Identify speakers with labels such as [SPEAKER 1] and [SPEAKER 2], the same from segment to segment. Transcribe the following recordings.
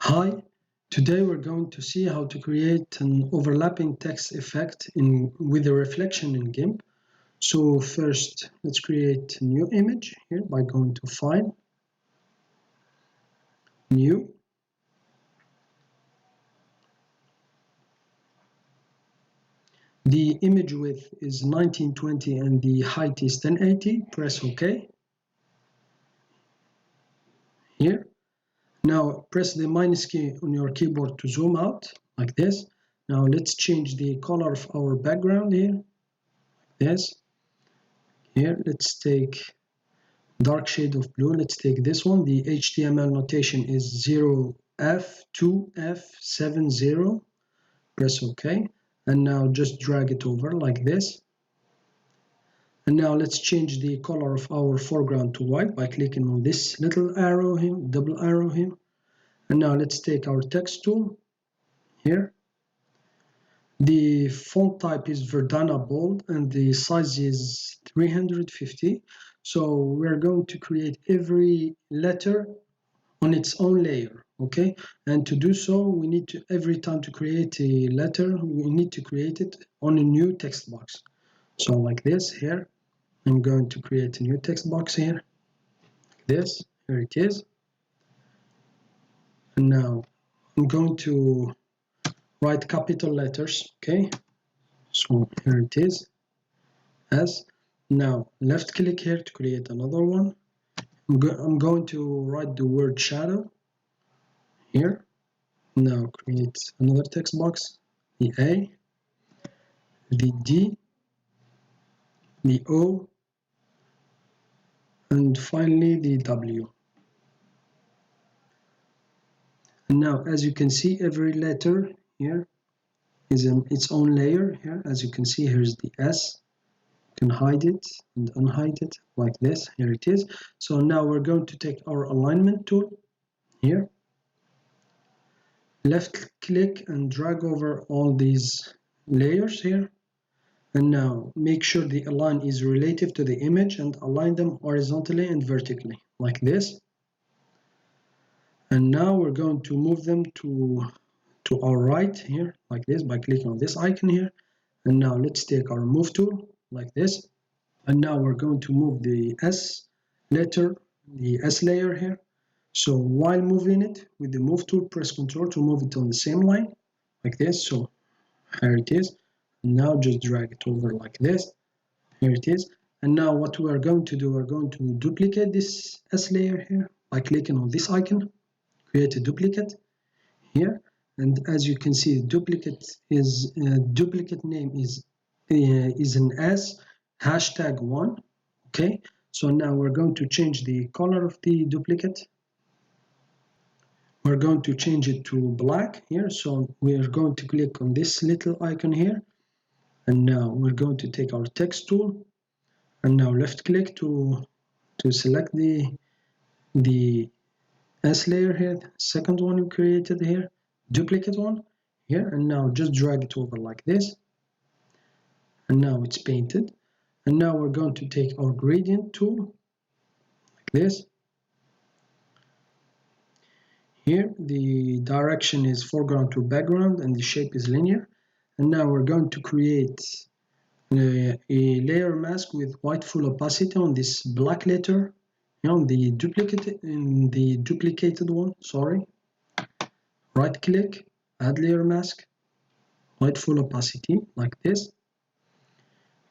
[SPEAKER 1] Hi, today we're going to see how to create an overlapping text effect with a reflection in GIMP. So first, let's create a new image here by going to File, New. The image width is 1920 and the height is 1080. Press OK. Here. Now press the minus key on your keyboard to zoom out, like this. Now let's change the color of our background here, like this. Here, let's take dark shade of blue. Let's take this one. The HTML notation is 0F2F70. Press OK. And now just drag it over like this. And now let's change the color of our foreground to white by clicking on this little arrow here, double arrow here. And now let's take our text tool here. The font type is Verdana bold and the size is 350. So we're going to create every letter on its own layer, okay? And to do so, we need to, every time to create a letter, we need to create it on a new text box. So like this here, I'm going to create a new text box here, like this, here it is. And now I'm going to write capital letters, okay? So here it is, as. Now left click here to create another one. I'm going to write the word shadow here. Now create another text box, the A, the D, the O, and finally the W. And now as you can see, every letter here is in its own layer here. As you can see, here's the S. You can hide it and unhide it like this. Here it is. So now we're going to take our alignment tool here. Left click and drag over all these layers here. And now make sure the align is relative to the image and align them horizontally and vertically like this. And now we're going to move them to our right here like this by clicking on this icon here. And now let's take our move tool like this. And now we're going to move the S letter, the S layer here. So while moving it with the move tool, press Ctrl to move it on the same line like this. So here it is. And now just drag it over like this. Here it is. And now what we are going to do, we're going to duplicate this S layer here by clicking on this icon, create a duplicate here. And as you can see, duplicate name is an S #1. Okay. So now we're going to change the color of the duplicate. We're going to change it to black here. So we are going to click on this little icon here. And now we're going to take our text tool and now left click to select the S layer here, second one we created here, duplicate one here, and now just drag it over like this. And now it's painted. And now we're going to take our gradient tool like this. Here the direction is foreground to background and the shape is linear. And now we're going to create a layer mask with white full opacity on this black letter, the duplicated one, sorry. Right click, add layer mask, white full opacity like this.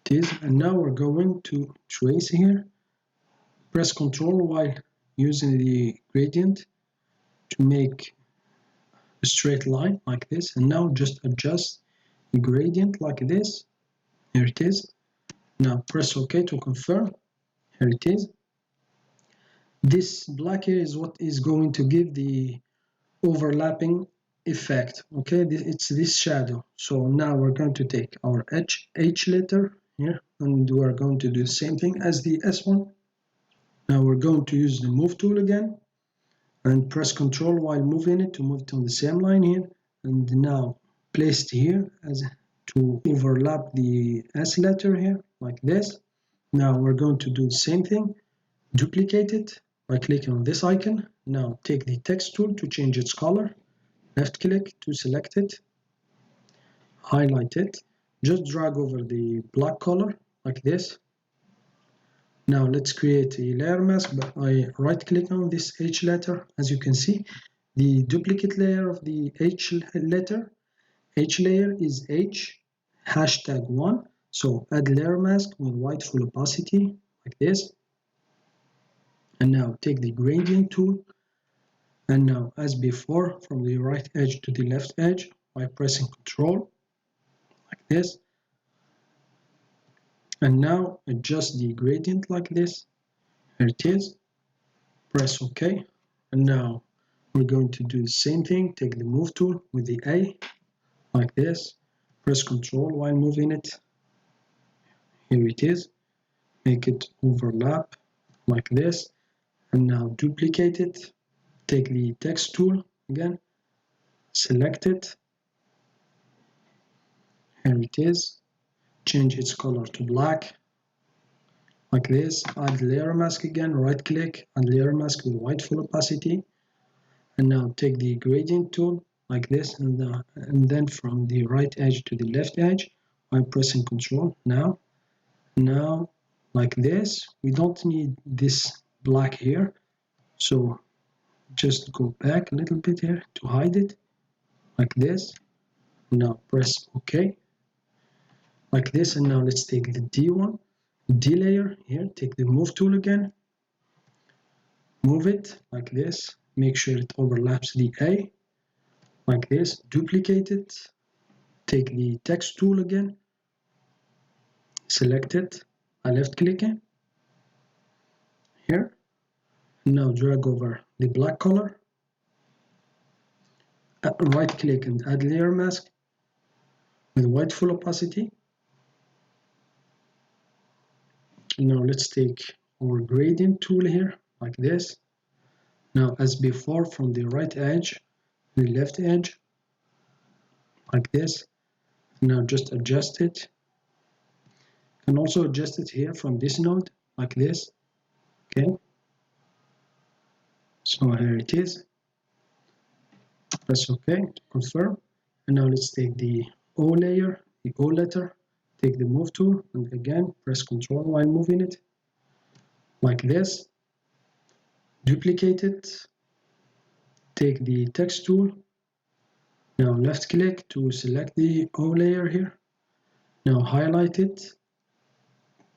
[SPEAKER 1] It is, and now we're going to trace here. Press Ctrl while using the gradient to make a straight line like this, and now just adjust the gradient like this. Here it is. Now press OK to confirm. Here it is. This black here is what is going to give the overlapping effect. Okay, it's this shadow. So now we're going to take our H letter here and we're going to do the same thing as the S one. Now we're going to use the move tool again and press Ctrl while moving it to move it on the same line here, and now placed here as to overlap the S letter here like this. Now we're going to do the same thing, duplicate it by clicking on this icon. Now take the text tool to change its color left click to select it, highlight it, just drag over the black color like this. Now let's create a layer mask, but I right click on this H letter. As you can see, the duplicate layer of the H layer is H hashtag 1. So add layer mask with white full opacity like this. And now take the gradient tool. And now as before, from the right edge to the left edge by pressing Ctrl like this. And now adjust the gradient like this. Here it is. Press OK. And now we're going to do the same thing. Take the move tool with the A like this. Press Ctrl while moving it. Here it is. Make it overlap like this. And now duplicate it. Take the text tool again. Select it. Here it is. Change its color to black like this. Add layer mask again. Right click. Add layer mask with white full opacity. And now take the gradient tool like this, and then from the right edge to the left edge by pressing Ctrl. Now like this. We don't need this black here, so just go back a little bit here to hide it like this. Now press OK like this. And now let's take the D layer here. Take the move tool again, move it like this. Make sure it overlaps the A like this. Duplicate it. Take the text tool again, select it, I left click it here. Now drag over the black color, right click and add layer mask with white full opacity. Now let's take our gradient tool here like this. Now as before, from the right edge to the left edge like this. Now just adjust it. You can also adjust it here from this node like this. Okay, so here it is. Press OK to confirm. And now let's take the O layer, the O letter, take the move tool, and again press Ctrl while moving it like this. Duplicate it. Take the text tool. Now left click to select the O layer here. Now highlight it.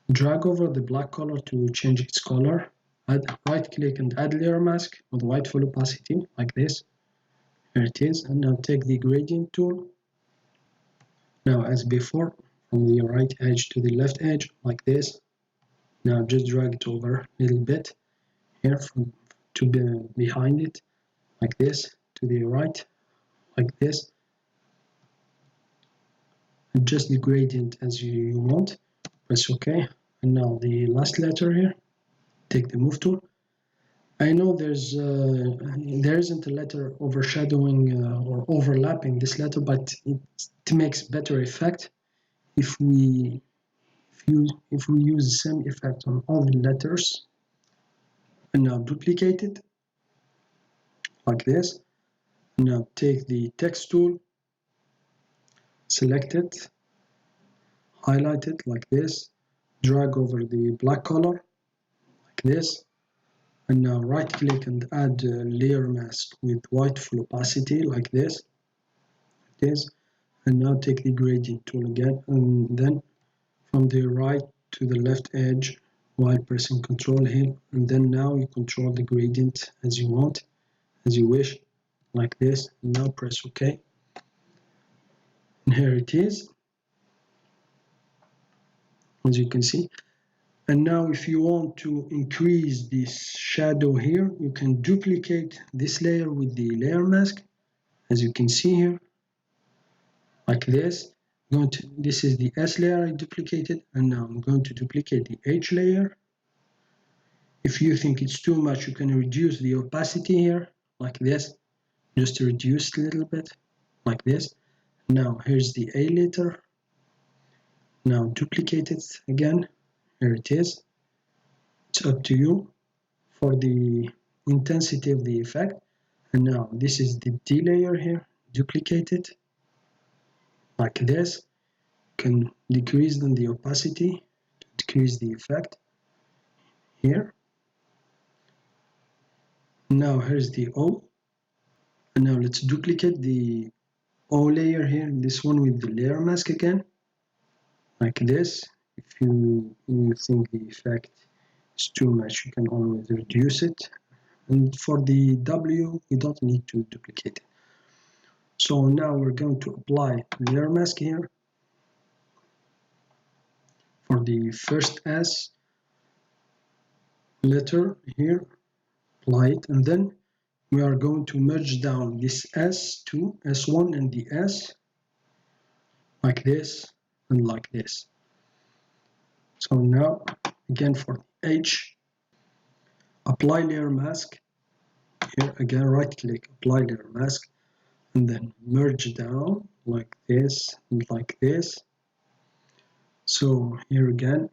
[SPEAKER 1] Drag over the black color to change its color. Right click and add layer mask with white full opacity like this. Here it is. And now take the gradient tool. Now as before, from the right edge to the left edge like this. Now just drag it over a little bit here to behind it like this, to the right like this. Adjust the gradient as you want. Press OK. And now the last letter here. Take the move tool. I know there isn't a letter overshadowing or overlapping this letter, but it makes better effect if we use the same effect on all the letters. And now duplicate it like this. Now take the text tool, select it, highlight it like this, drag over the black color like this. And now right click and add a layer mask with white full opacity like this. And now take the gradient tool again, and then from the right to the left edge while pressing Ctrl here, and then now you control the gradient as you want, as you wish, like this. And now press OK. And here it is, as you can see. And now if you want to increase this shadow here, you can duplicate this layer with the layer mask, as you can see here, like this. This is the S layer I duplicated, and now I'm going to duplicate the H layer. If you think it's too much, you can reduce the opacity here, like this, just to reduce it a little bit, like this. Now here's the A letter. Now duplicate it again. Here it is. It's up to you for the intensity of the effect. And now this is the D layer here, duplicate it like this. Can decrease then the opacity to decrease the effect here. Now here's the O, and now let's duplicate the O layer here, this one with the layer mask again, like this. If you think the effect is too much, you can always reduce it. And for the W, you don't need to duplicate it. So now we're going to apply layer mask here. For the first S letter here, apply it, and then we are going to merge down this S2, S1 and the S like this and like this. So now again for the H, apply layer mask. Here again right click, apply layer mask, and then merge down like this and like this. So here again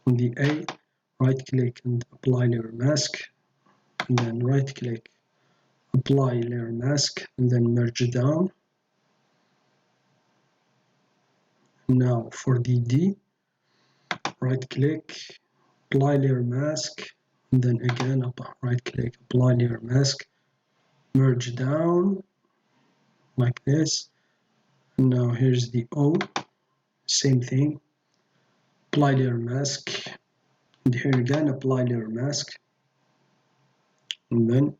[SPEAKER 1] on the A, right click and apply layer mask, and then right click, apply layer mask, and then merge down. Now for the D, right click, apply layer mask, and then again right click, apply layer mask, merge down like this. And now here's the O, same thing, apply layer mask, and here again apply layer mask, and then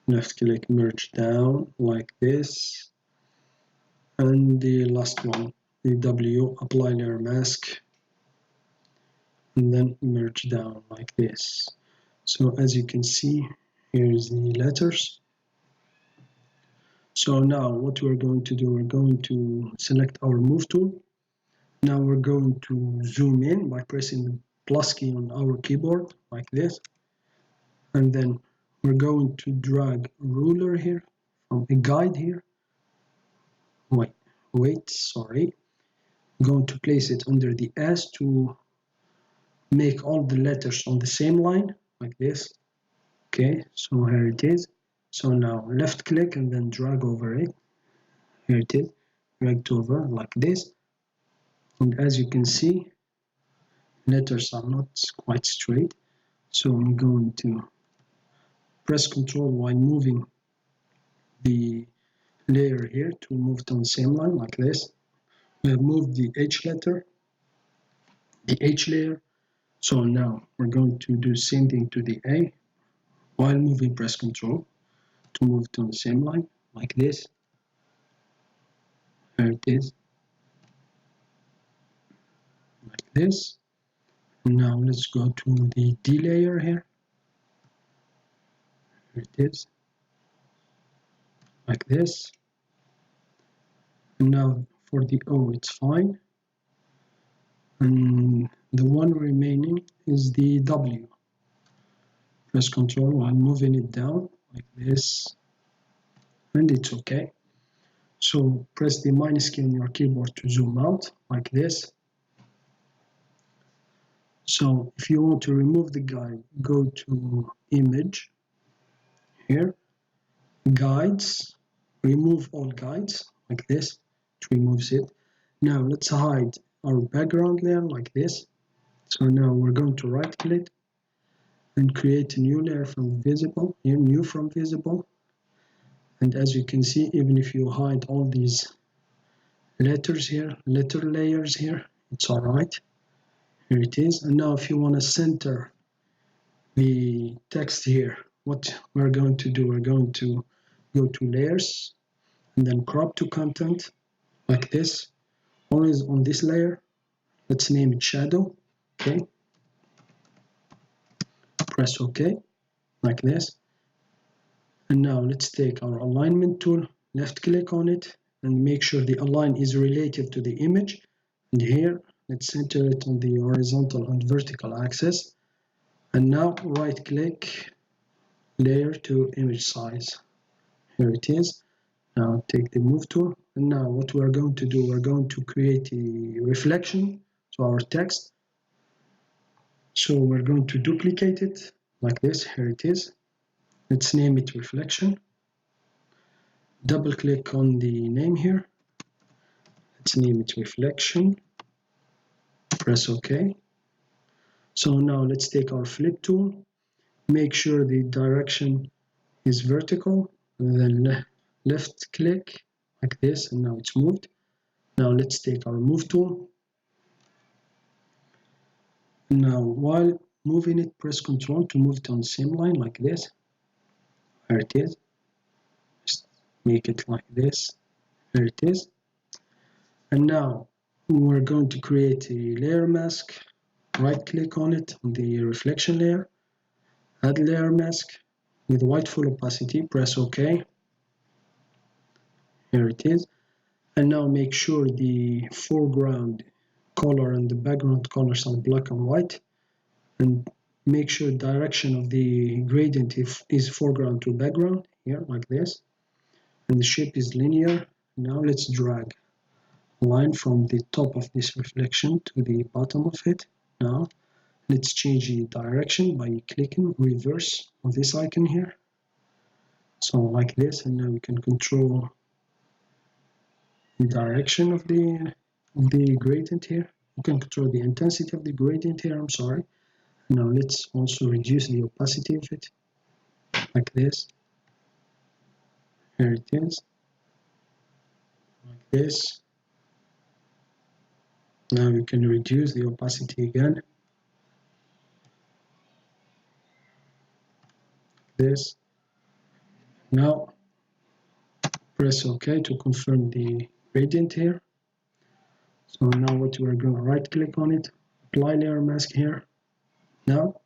[SPEAKER 1] left click, merge down like this. And the last one, the W, apply layer mask, and then merge down like this. So as you can see, here's the letters. So now what we're going to do, we're going to select our move tool. Now we're going to zoom in by pressing the plus key on our keyboard like this. And then we're going to drag ruler here from a guide here. Sorry. I'm going to place it under the S to make all the letters on the same line like this. Okay, so here it is. So now left click and then drag over it. Here it is, dragged over like this. And as you can see, letters are not quite straight. So I'm going to press Ctrl while moving the layer here to move it on the same line like this. We have moved the H letter, the H layer. So now we're going to do the same thing to the A. While moving, press Ctrl to move it on the same line like this. Here it is, like this. Now let's go to the D layer here. Here it is, like this. And now for the O, it's fine. And the one remaining is the W. Press Ctrl while moving it down like this, and it's okay. So press the minus key on your keyboard to zoom out like this. So if you want to remove the guide, go to Image, here, Guides, remove all guides like this. It removes it. Now let's hide our background layer like this. So now we're going to right click and create a new layer from visible, here, new from visible. And as you can see, even if you hide all these letters here, letter layers here, it's all right. Here it is. And now if you want to center the text here, what we're going to do, we're going to go to layers and then crop to content like this. Always on this layer. Let's name it shadow. Okay. Press OK like this. And now let's take our alignment tool, left click on it, and make sure the align is relative to the image. And here, let's center it on the horizontal and vertical axis. And now right click, layer to image size. Here it is. Now take the move tool. And now what we're going to do, we're going to create a reflection to our text. So we're going to duplicate it like this. Here it is. Let's name it reflection. Double click on the name here. Let's name it reflection. Press OK. So now let's take our flip tool. Make sure the direction is vertical. And then left click like this, and now it's moved. Now let's take our move tool. Now while moving it, press Ctrl to move it on the same line like this. There it is. Just make it like this. There it is. And now we're going to create a layer mask. Right click on it, on the reflection layer. Add layer mask with white full opacity. Press OK. Here it is. And now make sure the foreground color and the background colors are black and white. And make sure direction of the gradient is foreground to background, here like this. And the shape is linear. Now let's drag a line from the top of this reflection to the bottom of it. Now let's change the direction by clicking reverse of this icon here. So like this, and now we can control the direction of the gradient here. You can control the intensity of the gradient here, I'm sorry. Now let's also reduce the opacity of it, like this. Here it is, like this. Now we can reduce the opacity again. This. Now press OK to confirm the gradient here. So now what we're going to right click on it, apply layer mask here. Now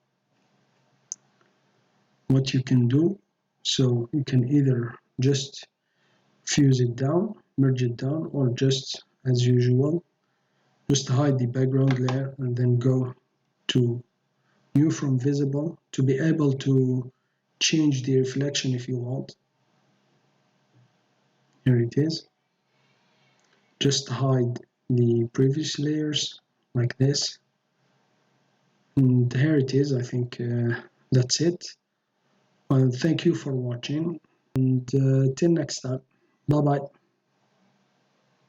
[SPEAKER 1] what you can do, so you can either just fuse it down, merge it down, or just as usual, just hide the background layer and then go to view from visible to be able to change the reflection if you want. Here it is. Just hide the previous layers like this. And here it is. I think that's it. Thank you for watching, and till next time. Bye bye.